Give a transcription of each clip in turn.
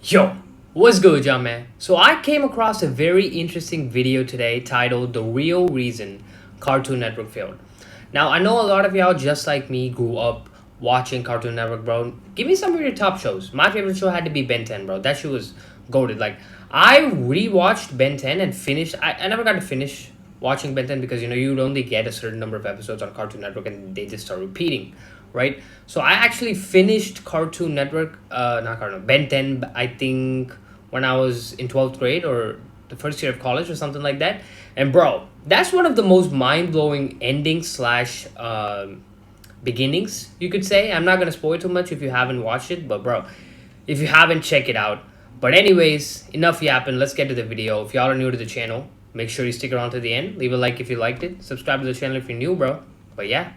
Yo, what's good, y'all, man? So I came across a very interesting video today titled "The Real Reason Cartoon Network Failed." Now I know a lot of y'all, just like me, grew up watching Cartoon Network, bro. Give me some of your top shows. My favorite show had to be Ben 10, bro. That shit was goated. Like I rewatched Ben 10 and finished. I never got to finish watching Ben 10 because you'd only get a certain number of episodes on Cartoon Network and they just start repeating, right? So I actually finished Cartoon Network, not Cartoon, Ben 10, I think when I was in 12th grade or the first year of college or something like that. And bro, that's one of the most mind blowing endings slash beginnings, you could say. I'm not going to spoil too much if you haven't watched it, but bro, if you haven't, check it out. But anyways, enough yapping. Let's get to the video. If y'all are new to the channel, make sure you stick around to the end. Leave a like if you liked it. Subscribe to the channel if you're new, bro. But yeah,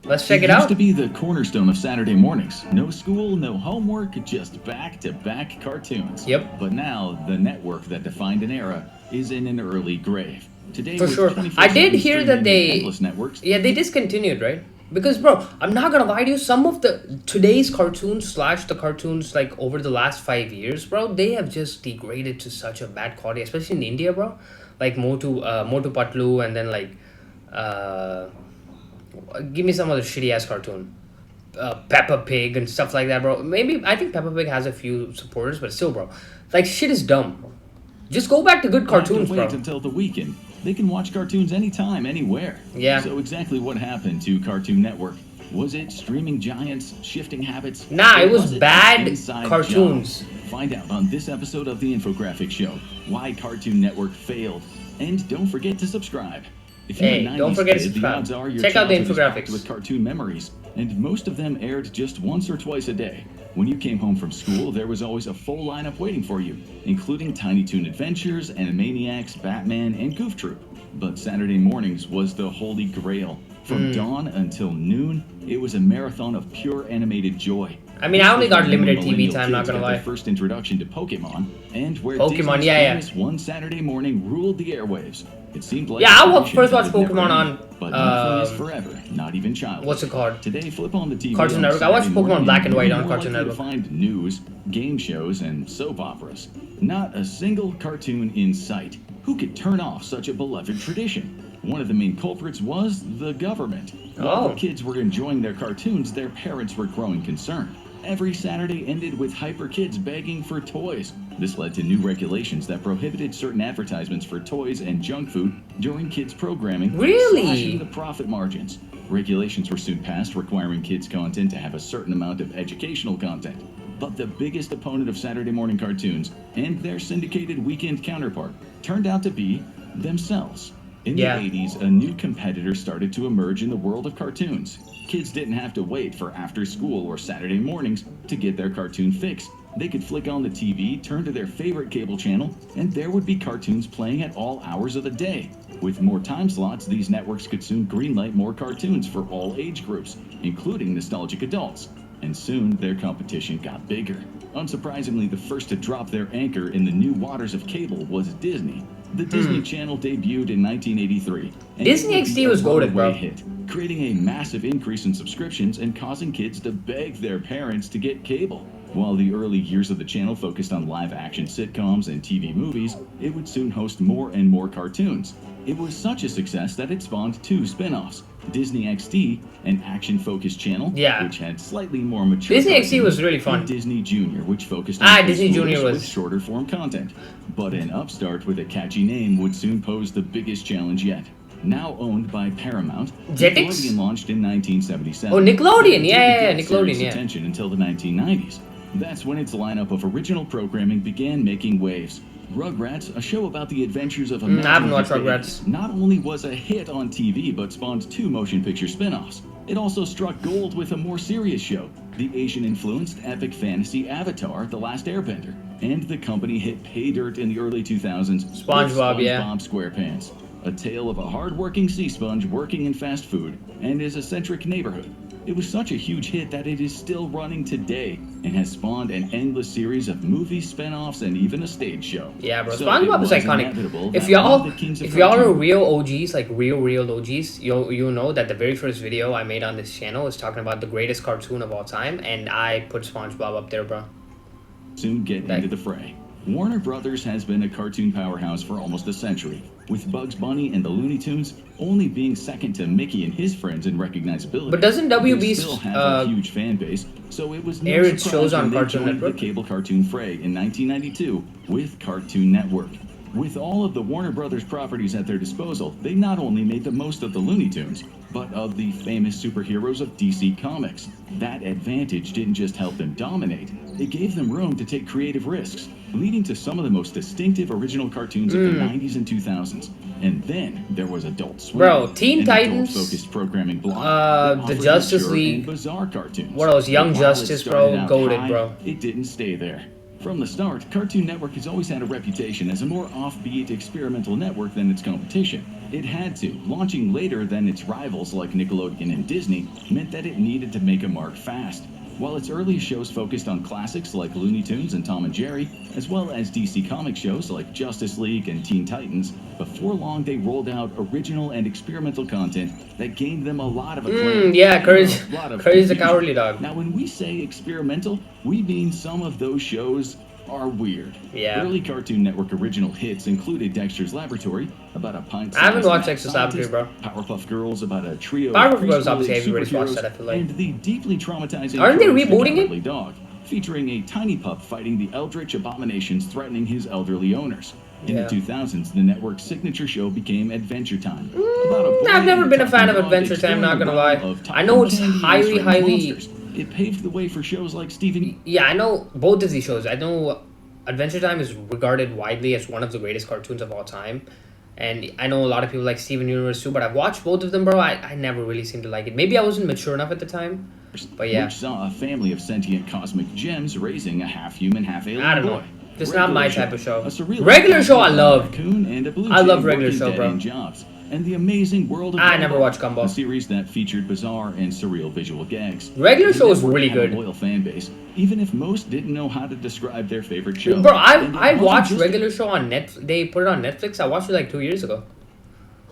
let's check it It used out. to be the cornerstone of Saturday mornings. No school, no homework, just back-to-back cartoons. Yep. But now, the network that defined an era is in an early grave. Today, For with sure. 24/7 I did hear that streaming they, and endless networks. yeah, they discontinued, right? Because bro, I'm not gonna lie to you, some of the today's cartoons slash the cartoons like over the last 5 years, bro, they have just degraded to such a bad quality, especially in India, bro. Like Motu Patlu, and then like uh give me some other shitty ass cartoon. Peppa Pig and stuff like that, bro. Maybe I think Peppa Pig has a few supporters, but still, bro, like shit is dumb. Just go back to good Have cartoons, to bro. wait until the weekend. They can watch cartoons anytime, anywhere. Yeah. So exactly what happened to Cartoon Network? Was it streaming giants, shifting habits? Nah, Or it was an bad inside cartoons. job? Find out on this episode of The Infographic Show why Cartoon Network failed. And don't forget to subscribe. If you're Hey, a 90s don't forget to kid, subscribe. the odds are your Check out the childhood is packed infographics. with cartoon memories, and most of them aired just once or twice a day. When you came home from school, there was always a full lineup waiting for you, including Tiny Toon Adventures, Animaniacs, Batman, and Goof Troop. But Saturday mornings was the holy grail. From dawn until noon, it was a marathon of pure animated joy. I mean, This I only was got when limited TV millennial time, not kids gonna got lie. their first introduction to Pokemon, and where Pokemon, Disney's yeah, yeah. famous One Saturday Morning ruled the airwaves. It seemed like Yeah, a I tradition first that watched would never Pokemon end. on, But nothing is forever, not even childhood. what's it called? Today, flip on the TV Cartoon on Network. I watched Saturday Pokemon morning Black and White you're on more Cartoon likely to Network. find news, game shows, and soap operas. Not a single cartoon in sight. Who could turn off such a beloved tradition? One of the main culprits was the government. While Oh. the kids were enjoying their cartoons, their parents were growing concerned. Every Saturday ended with hyper kids begging for toys. This led to new regulations that prohibited certain advertisements for toys and junk food during kids' programming, Really? slashing the profit margins. Regulations were soon passed requiring kids' content to have a certain amount of educational content. But the biggest opponent of Saturday morning cartoons and their syndicated weekend counterpart turned out to be themselves. In Yeah. the 80s, a new competitor started to emerge in the world of cartoons. Kids didn't have to wait for after school or Saturday mornings to get their cartoon fix. They could flick on the TV, turn to their favorite cable channel, and there would be cartoons playing at all hours of the day. With more time slots, these networks could soon greenlight more cartoons for all age groups, including nostalgic adults. And soon, their competition got bigger. Unsurprisingly, the first to drop their anchor in the new waters of cable was Disney. The Disney Channel debuted in 1983. and Disney it would XD be a was goated, bro. runaway hit, creating a massive increase in subscriptions and causing kids to beg their parents to get cable. While the early years of the channel focused on live-action sitcoms and TV movies, it would soon host more and more cartoons. It was such a success that it spawned two spin-offs, Disney XD, an action-focused channel, Yeah. which had slightly more mature Disney XD cartoons, was really fun. and Disney Junior, which focused on Disney preschoolers Junior was- with shorter-form content. But an upstart with a catchy name would soon pose the biggest challenge yet. Now owned by Paramount, Jetix? Nickelodeon launched in 1977. Oh, Nickelodeon, But it yeah, didn't get Nickelodeon, serious yeah. attention until the 1990s. That's when its lineup of original programming began making waves. Rugrats, a show about the adventures of a I haven't watched baby, Rugrats. not only was a hit on TV, but spawned two motion picture spin-offs. It also struck gold with a more serious show, the Asian-influenced epic fantasy Avatar: The Last Airbender, and the company hit pay dirt in the early 2000s with SpongeBob, yeah. SpongeBob SquarePants, a tale of a hard-working sea sponge working in fast food and his eccentric neighborhood. It was such a huge hit that it is still running today and has spawned an endless series of movies, spin-offs, and even a stage show. Yeah, bro. So SpongeBob it is was iconic. inevitable If that y'all, one of the kings of if y'all are cartoon- real OGs, like real OGs, you know that the very first video I made on this channel is talking about the greatest cartoon of all time, and I put SpongeBob up there, bro. soon get Like- into the fray. Warner Brothers has been a cartoon powerhouse for almost a century, with Bugs Bunny and the Looney Tunes only being second to Mickey and his friends in recognizability. But doesn't They WB still have a huge fan base, so it was no air its surprise shows on when they Cartoon joined Network? the cable cartoon fray in 1992 with Cartoon Network. With all of the Warner Brothers properties at their disposal, they not only made the most of the Looney Tunes, but of the famous superheroes of DC Comics. That advantage didn't just help them dominate, it gave them room to take creative risks, leading to some of the most distinctive original cartoons of the 90s and 2000s. And then there was Adult Swim. Bro, Teen an Titans, adult-focused programming block the that offered Justice mature League, and bizarre cartoons. what else, Young But while it Justice, started bro, out goated, high, bro. It didn't stay there. From the start, Cartoon Network has always had a reputation as a more offbeat, experimental network than its competition. It had to. Launching later than its rivals like Nickelodeon and Disney meant that it needed to make a mark fast. While its earliest shows focused on classics like Looney Tunes and Tom and Jerry, as well as DC Comic shows like Justice League and Teen Titans, before long they rolled out original and experimental content that gained them a lot of acclaim. yeah, and Courage- a lot of Courage the confusion. Cowardly Dog. Now, when we say experimental, we mean some of those shows are weird. Yeah. Early Cartoon Network original hits included Dexter's Laboratory, about a pint. I haven't watched Dexter's Laboratory, bro. Powerpuff Girls, about a trio Powerpuff of Girls, preschool obviously, age everybody's watched superheroes, that, I feel like. and the deeply traumatizing Aren't they Courage the rebooting it? Cowardly Dog, featuring a tiny pup fighting the eldritch abominations threatening his elderly owners. In Yeah. the 2000s, the network's signature show became Adventure Time. About a boy I've never and been a fan of talking dog Adventure Time, not exploring the gonna lie. realm of I know it's talking candy and highly, strange highly- monsters. It paved the way for shows like Stephen Yeah, I know both of these shows. I know Adventure Time is regarded widely as one of the greatest cartoons of all time. And I know a lot of people like Steven Universe too, but I've watched both of them, bro. I never really seemed to like it. Maybe I wasn't mature enough at the time. But yeah. which saw a family of sentient cosmic gems raising a half-human, half-alien I don't boy. know. Just not my type of show. A surreal Regular show I love. raccoon and a blue I love jay Regular working Show, bro. dead-end jobs. And the amazing world of I Gumball, never watched Gumball. a series that featured bizarre and surreal visual gags. Regular The Show is network really had a good. loyal fan base, even if most didn't know how to describe their favorite show. Bro, And it I wasn't watched just Regular Show on Netflix. They put it on Netflix. I watched it like 2 years ago.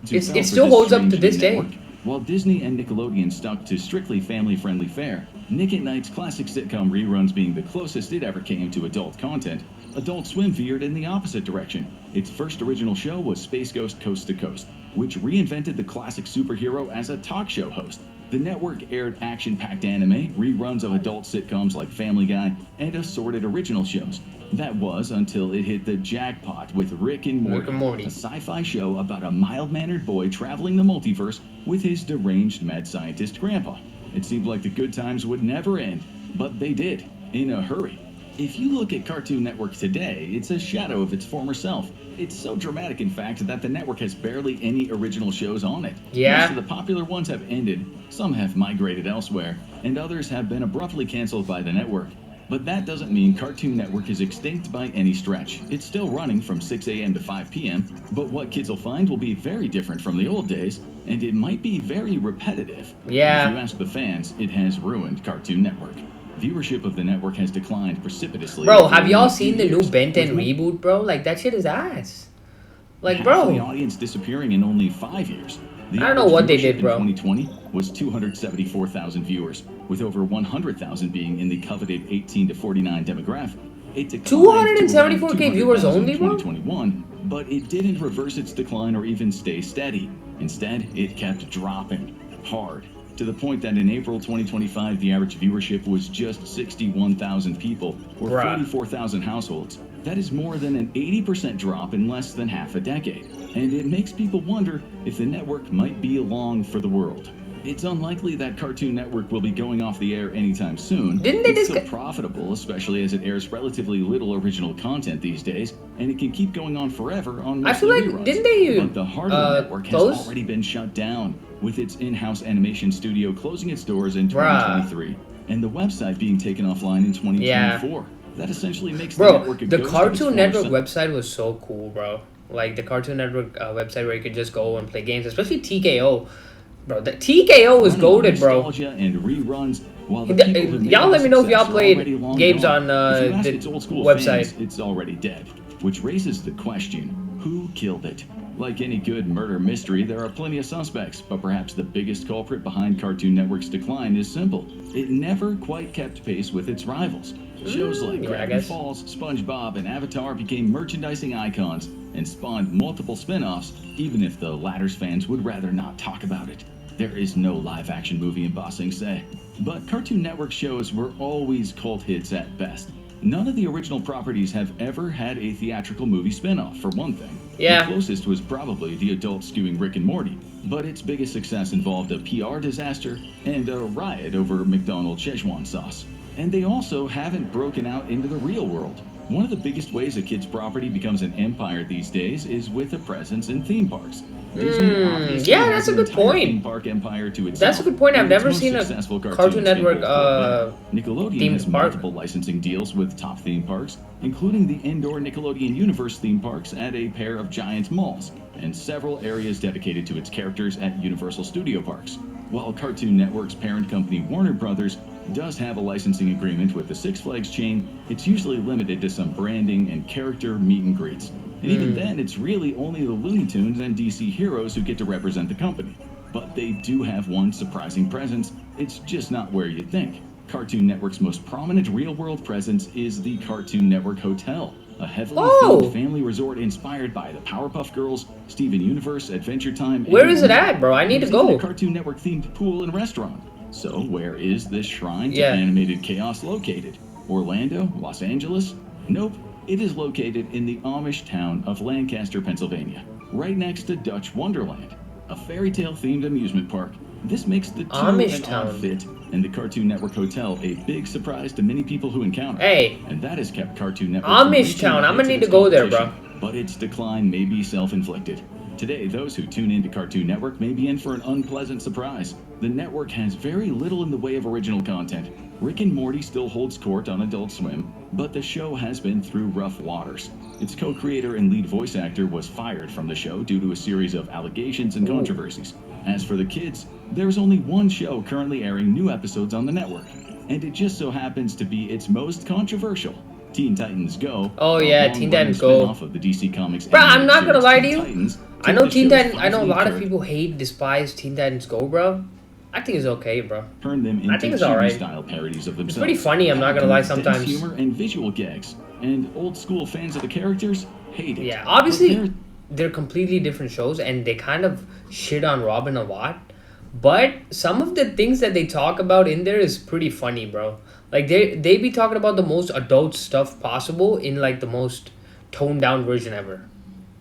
to It fell for still this holds up to strange this new day. network. While Disney and Nickelodeon stuck to strictly family-friendly fare, Nick at Night's classic sitcom reruns being the closest it ever came to adult content, Adult Swim veered in the opposite direction. Its first original show was Space Ghost Coast to Coast, which reinvented the classic superhero as a talk show host. The network aired action-packed anime, reruns of adult sitcoms like Family Guy, and assorted original shows. That was until it hit the jackpot with Rick and Morty, Rick and Morty. a sci-fi show about a mild-mannered boy traveling the multiverse with his deranged mad scientist grandpa. It seemed like the good times would never end, but they did, in a hurry. If you look at Cartoon Network today, it's a shadow of its former self. It's so dramatic, in fact, that the network has barely any original shows on it. Yeah. Most of the popular ones have ended, some have migrated elsewhere, and others have been abruptly canceled by the network. But that doesn't mean Cartoon Network is extinct by any stretch. It's still running from 6 a.m. to 5 p.m., but what kids will find will be very different from the old days, and it might be very repetitive. Yeah. If you ask the fans, it has ruined Cartoon Network. Viewership of the network has declined precipitously. Bro, over have the y'all last seen few the new years, Ben 10 with reboot, bro? Like, that shit is ass. Like, half the bro. audience disappearing in only 5 years. The I don't know average what they viewership did, in bro. 2020 was 274,000 viewers, with over 100,000 being in the coveted 18 to 49 demographic. It declined to around 274K viewers 200,000 only, in bro? 2021, but it didn't reverse its decline or even stay steady. Instead, it kept dropping hard, to the point that in April 2025, the average viewership was just 61,000 people, or Bruh. 44,000 households. That is more than an 80% drop in less than half a decade, and it makes people wonder if the network might be along for the world. It's unlikely that Cartoon Network will be going off the air anytime soon. Didn't they It's just still profitable, especially as it airs relatively little original content these days, and it can keep going on forever on I feel mostly like- reruns. didn't they, But the heart of the network has close? already been shut down, with its in-house animation studio closing its doors in Bruh. 2023, and the website being taken offline in 2024. That essentially makes the Bro, network a the ghost of its Cartoon former Network self. website was so cool, bro. Like, the Cartoon Network website where you could just go and play games, especially TKO. Bro, the TKO was Running on goated, bro. nostalgia and reruns, while the The- people who made y'all it let me know if success y'all are played already long games gone. on, If you ask the its old school website. fans, it's already dead, which raises the question, who killed it? Like any good murder mystery, there are plenty of suspects, but perhaps the biggest culprit behind Cartoon Network's decline is simple. It never quite kept pace with its rivals. Shows like Yeah, I Gravity guess. Falls, SpongeBob, and Avatar became merchandising icons and spawned multiple spin-offs, even if the latter's fans would rather not talk about it. There is no live-action movie in Ba Sing Se, but Cartoon Network shows were always cult hits at best. None of the original properties have ever had a theatrical movie spin-off, for one thing. Yeah. The closest was probably the adult-skewing Rick and Morty, but its biggest success involved a PR disaster and a riot over McDonald's Szechuan sauce. And they also haven't broken out into the real world. One of the biggest ways a kid's property becomes an empire these days is with a presence in theme parks. Disney obviously yeah, has that's a an good entire point. theme park empire to itself. That's a good point. I've and its never most seen a successful Cartoon cartoons Network can both go Nickelodeon themed has park. multiple licensing deals with top theme parks, including the indoor Nickelodeon Universe theme parks at a pair of giant malls, and several areas dedicated to its characters at Universal Studio Parks. While Cartoon Network's parent company Warner Brothers does have a licensing agreement with the Six Flags chain, it's usually limited to some branding and character meet and greets. And even then, it's really only the Looney Tunes and DC heroes who get to represent the company. But they do have one surprising presence. It's just not where you'd think. Cartoon Network's most prominent real-world presence is the Cartoon Network Hotel, a heavily themed family resort inspired by the Powerpuff Girls, Steven Universe, Adventure Time. Where is it at, bro? I need to There's even go. a Cartoon Network-themed pool and restaurant. So where is this shrine to Yeah. animated chaos located? Orlando? Los Angeles? Nope. It is located in the Amish town of Lancaster, Pennsylvania, right next to Dutch Wonderland, a fairy tale themed amusement park. This makes the two Amish an town. odd fit, and the Cartoon Network Hotel a big surprise to many people who encounter it. Hey, And that has kept Cartoon Network Amish from reaching town. the I'm gonna heights of need to its go there, bro. competition. But its decline may be self-inflicted. Today, those who tune into Cartoon Network may be in for an unpleasant surprise. The network has very little in the way of original content. Rick and Morty still holds court on Adult Swim, but the show has been through rough waters. Its co-creator and lead voice actor was fired from the show due to a series of allegations and controversies. As for the kids, there's only one show currently airing new episodes on the network, and it just so happens to be its most controversial. Teen Titans Go. Oh, a yeah, long-running Teen Titans Go. spin-off of the DC Comics bro, I'm animated not gonna series lie to Teen you. Titans I took know the Teen show's Titans. I know a five lot of lead people hate, despise Teen Titans Go, bro. I think it's okay, bro. turn them I into think it's alright. style parodies of It's themselves. pretty funny. I'm not gonna lie. Dense Sometimes. humor and visual gags, and old school fans of the characters hate it. Yeah, But obviously they're- they're completely different shows, and they kind of shit on Robin a lot. But some of the things that they talk about in there is pretty funny, bro. Like they be talking about the most adult stuff possible in like the most toned down version ever.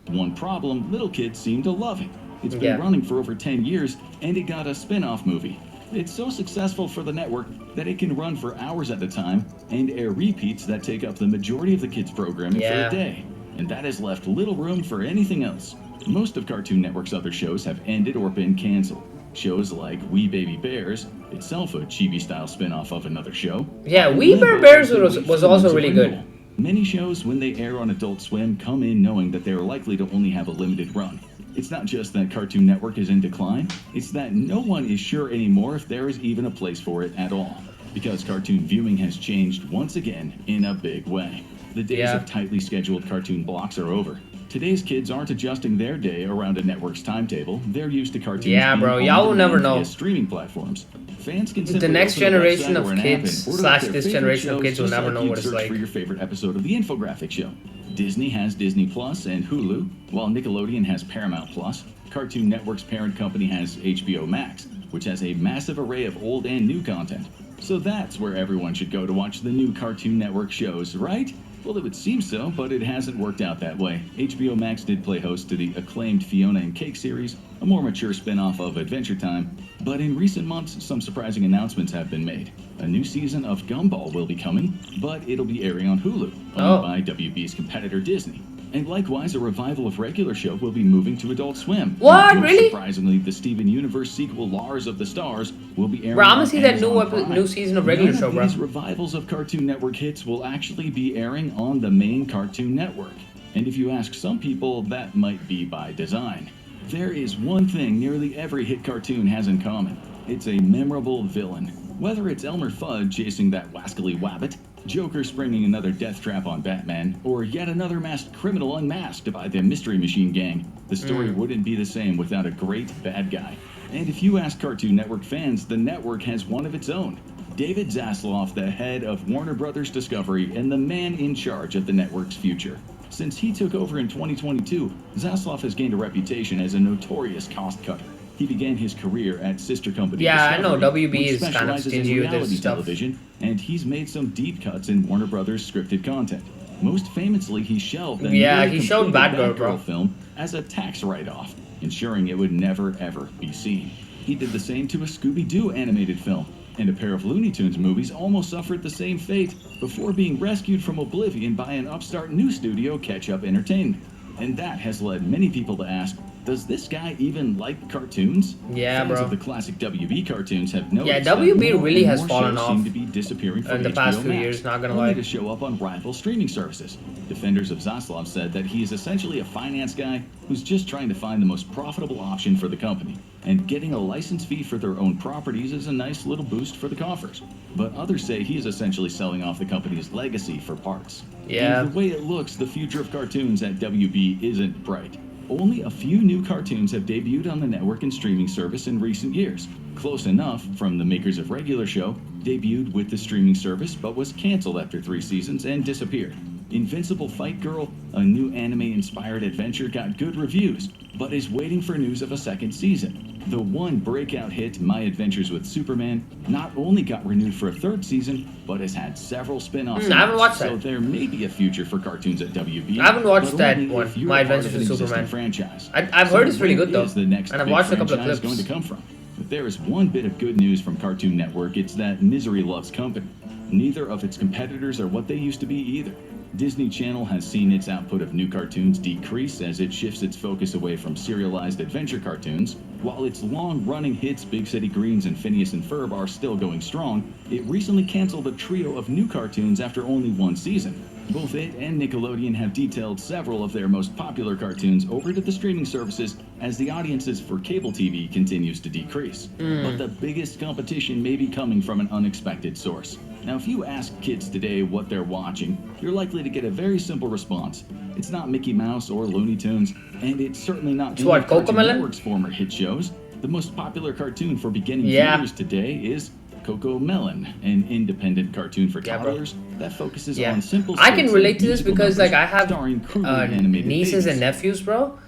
One problem, little kids seem to love it. It's been Yeah. running for over 10 years, and it got a spin-off movie. It's so successful for the network that it can run for hours at a time and air repeats that take up the majority of the kids' programming Yeah. for a day. And that has left little room for anything else. Most of Cartoon Network's other shows have ended or been canceled. Shows like We Baby Bears, itself a chibi-style spin-off of another show. Yeah, and We Limbo Bear Bears as they was- wait for was the also news of really good. renewal. Many shows, when they air on Adult Swim, come in knowing that they are likely to only have a limited run. It's not just that Cartoon Network is in decline, it's that no one is sure anymore if there is even a place for it at all. Because cartoon viewing has changed once again in a big way. The days Yeah. of tightly scheduled cartoon blocks are over. Today's kids aren't adjusting their day around a network's timetable. They're used to cartoons Yeah, being bro, on y'all will demand never know. via streaming platforms. Fans can The simply next open a generation website of or an app kids and order slash their this favorite generation of shows kids will just never like know you'd what it's search like. for your favorite episode of the Infographic Show. Disney has Disney Plus and Hulu, while Nickelodeon has Paramount Plus. Cartoon Network's parent company has HBO Max, which has a massive array of old and new content. So that's where everyone should go to watch the new Cartoon Network shows, right? Well, it would seem so, but it hasn't worked out that way. HBO Max did play host to the acclaimed Fiona and Cake series, a more mature spin-off of Adventure Time. But in recent months, some surprising announcements have been made. A new season of Gumball will be coming, but it'll be airing on Hulu, owned by WB's competitor Disney. And likewise, a revival of regular show will be moving to Adult Swim. What? Most Really? Surprisingly, the Steven Universe sequel Lars of the Stars will be airing Bro, I'm on gonna see that Amazon Prime. new season of regular None show, of bro. these revivals of Cartoon Network hits will actually be airing on the main Cartoon Network. And if you ask some people, that might be by design. There is one thing nearly every hit cartoon has in common. It's a memorable villain. Whether it's Elmer Fudd chasing that wascally wabbit, Joker springing another death trap on Batman, or yet another masked criminal unmasked by the Mystery Machine Gang, the story wouldn't be the same without a great bad guy. And if you ask Cartoon Network fans, the network has one of its own. David Zaslav, the head of Warner Brothers Discovery and the man in charge of the network's future. Since he took over in 2022, Zaslav has gained a reputation as a notorious cost cutter. He began his career at sister company Yeah, I know Discovery, WB which is kind of specializes in stingy with reality this stuff. television, and he's made some deep cuts in Warner Brothers scripted content. Most famously, he shelved the Yeah, newly he showed completed Batgirl, bro. film as a tax write-off, ensuring it would never ever be seen. He did the same to a Scooby-Doo animated film, and a pair of Looney Tunes movies almost suffered the same fate before being rescued from oblivion by an upstart new studio, Ketchup Entertainment. And that has led many people to ask, does this guy even like cartoons? Yeah, Fans bro. of the classic WB cartoons have noticed Yeah, that WB more really and has more fallen shows off seem to be disappearing from in the HBO past few Max, years, not gonna only lie. to show up on rival streaming services. Defenders of Zaslav said that he is essentially a finance guy who's just trying to find the most profitable option for the company, and getting a license fee for their own properties is a nice little boost for the coffers. But others say he is essentially selling off the company's legacy for parts. Yeah. And the way it looks, the future of cartoons at WB isn't bright. Only a few new cartoons have debuted on the network and streaming service in recent years. Close Enough, from the makers of Regular Show, debuted with the streaming service but was canceled after 3 seasons and disappeared. Invincible Fight Girl, a new anime-inspired adventure, got good reviews, but is waiting for news of a second season. The one breakout hit, My Adventures with Superman, not only got renewed for a 3rd season, but has had several spin-offs. I haven't watched So that. there may be a future for cartoons at WB. I haven't watched but that only one, if you're My a part Adventures of an with existing Superman. franchise. I've heard it's pretty where good, though. is the next And I've big watched a couple of franchise clips. going to come from? If there is one bit of good news from Cartoon Network, it's that misery loves company. Neither of its competitors are what they used to be either. Disney Channel has seen its output of new cartoons decrease as it shifts its focus away from serialized adventure cartoons. While its long-running hits Big City Greens and Phineas and Ferb are still going strong, it recently canceled a trio of new cartoons after only 1 season. Both it and Nickelodeon have detailed several of their most popular cartoons over to the streaming services as the audiences for cable TV continues to decrease. But the biggest competition may be coming from an unexpected source. Now, if you ask kids today what they're watching, you're likely to get a very simple response. It's not Mickey Mouse or Looney Tunes, and it's certainly not any what, of Cartoon Cocomelon? Network's former hit shows. The most popular cartoon for beginning Yeah. viewers today is Cocomelon, an independent cartoon for Yeah, bro. toddlers that focuses Yeah, on simple I can skits relate and to this musical because like I numbers have starring crudely animated nieces and babies. nephews, bro.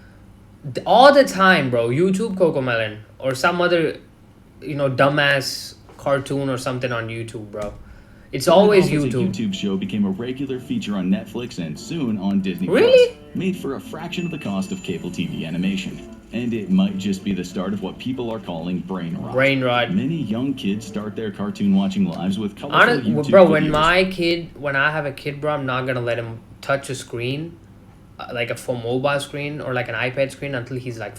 All the time, bro. YouTube Cocomelon or some other, dumbass cartoon or something on YouTube, bro. It's always Spin-Off as a YouTube. YouTube show became a regular feature on Netflix and soon on Disney+. Really? Made for a fraction of the cost of cable TV animation. And it might just be the start of what people are calling brain rot. Brain rot. Many young kids start their cartoon watching lives with colorful Honest, YouTube bro. videos. When I have a kid, bro, I'm not gonna let him touch a screen, like a full mobile screen or like an iPad screen until he's like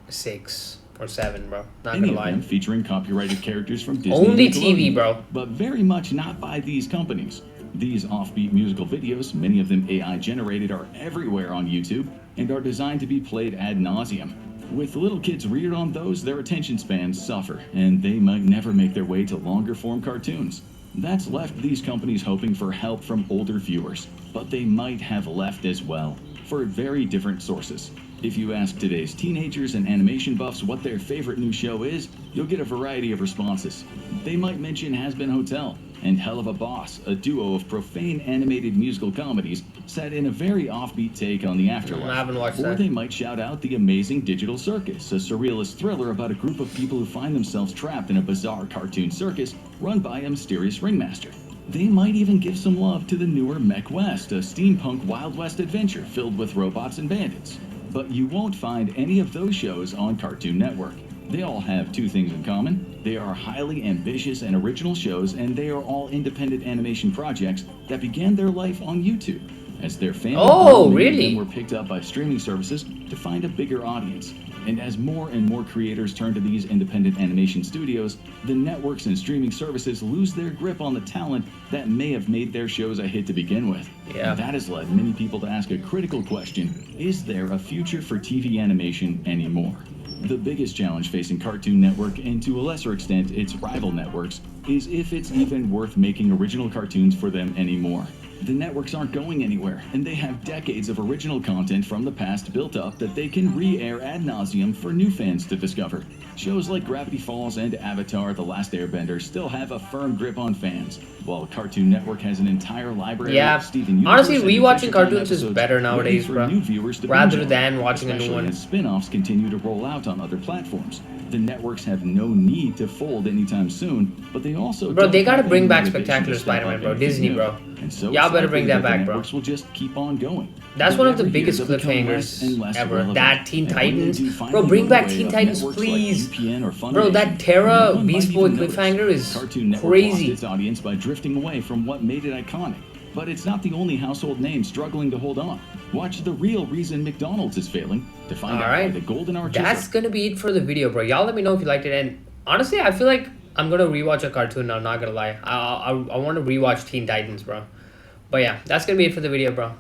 6 or 7, bro. Not Any gonna of lie. them featuring copyrighted characters from Disney Only and TV, Nickelodeon, bro. but very much not by these companies. These offbeat musical videos, many of them AI generated, are everywhere on YouTube and are designed to be played ad nauseum. With little kids reared on those, their attention spans suffer, and they might never make their way to longer form cartoons. That's left these companies hoping for help from older viewers, but they might have left as well, for very different sources. If you ask today's teenagers and animation buffs what their favorite new show is, you'll get a variety of responses. They might mention Has Been Hotel and Hell of a Boss, a duo of profane animated musical comedies set in a very offbeat take on the afterlife. I haven't watched Or that. they might shout out The Amazing Digital Circus, a surrealist thriller about a group of people who find themselves trapped in a bizarre cartoon circus run by a mysterious ringmaster. They might even give some love to the newer Mech West, a steampunk Wild West adventure filled with robots and bandits. But you won't find any of those shows on Cartoon Network. They all have 2 things in common. They are highly ambitious and original shows, and they are all independent animation projects that began their life on YouTube. As their family Oh, grew, many of really? them were picked up by streaming services to find a bigger audience. And as more and more creators turn to these independent animation studios, the networks and streaming services lose their grip on the talent that may have made their shows a hit to begin with. Yeah. And that has led many people to ask a critical question: is there a future for TV animation anymore? The biggest challenge facing Cartoon Network, and to a lesser extent its rival networks, is if it's even worth making original cartoons for them anymore. The networks aren't going anywhere, and they have decades of original content from the past built up that they can re-air ad nauseum for new fans to discover. Shows like Gravity Falls and Avatar: The Last Airbender still have a firm grip on fans, while Cartoon Network has an entire library Yeah, of Steven Universe honestly, and rewatching Adventure Time cartoons is episodes better waiting nowadays, for bro. new viewers to Rather binge on, than watching a new especially one. as spin-offs continue to roll out on other platforms. The networks have no need to fold anytime soon, but they also Bro, don't they gotta have bring any back motivation to Spectacular step Spider-Man, up bro. anything Disney, new. bro. And so Y'all it's better likely bring that that the back, bro. networks will just keep on going. That's But one of the every year biggest they'll become less and cliffhangers less ever. relevant. That Teen And when they Titans, do bro, finally bring move back away Teen of Titans, networks like please. UPN or Bro, that Funimation, Terra no one might Beast Boy even notice. cliffhanger is Cartoon Network crazy. lost its audience by drifting away from what made it iconic. But it's not the only household name struggling to hold on. Watch The Real Reason McDonald's is failing to find out why Alright, the Golden Arches that's gonna be it for the video, bro. Y'all let me know if you liked it. And honestly, I feel like I'm gonna rewatch a cartoon now, not gonna lie. I want to rewatch Teen Titans, bro. But yeah, that's gonna be it for the video, bro.